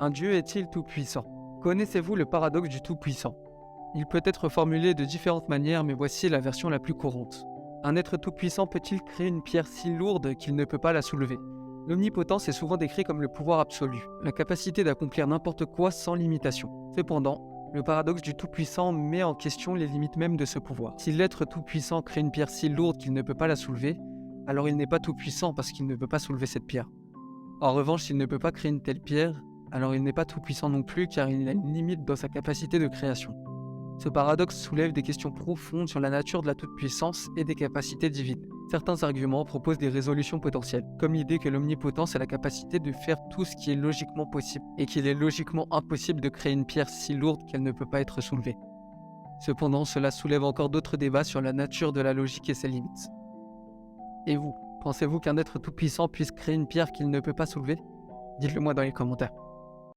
Un dieu est-il tout-puissant? Connaissez-vous le paradoxe du tout-puissant? Il peut être formulé de différentes manières, mais voici la version la plus courante. Un être tout-puissant peut-il créer une pierre si lourde qu'il ne peut pas la soulever? L'omnipotence est souvent décrit comme le pouvoir absolu, la capacité d'accomplir n'importe quoi sans limitation. Cependant, le paradoxe du tout-puissant met en question les limites même de ce pouvoir. Si l'être tout-puissant crée une pierre si lourde qu'il ne peut pas la soulever, alors il n'est pas tout-puissant parce qu'il ne peut pas soulever cette pierre. En revanche, s'il ne peut pas créer une telle pierre, alors il n'est pas tout-puissant non plus car il a une limite dans sa capacité de création. Ce paradoxe soulève des questions profondes sur la nature de la toute-puissance et des capacités divines. Certains arguments proposent des résolutions potentielles, comme l'idée que l'omnipotence a la capacité de faire tout ce qui est logiquement possible, et qu'il est logiquement impossible de créer une pierre si lourde qu'elle ne peut pas être soulevée. Cependant, cela soulève encore d'autres débats sur la nature de la logique et ses limites. Et vous, pensez-vous qu'un être tout-puissant puisse créer une pierre qu'il ne peut pas soulever? Dites-le moi dans les commentaires.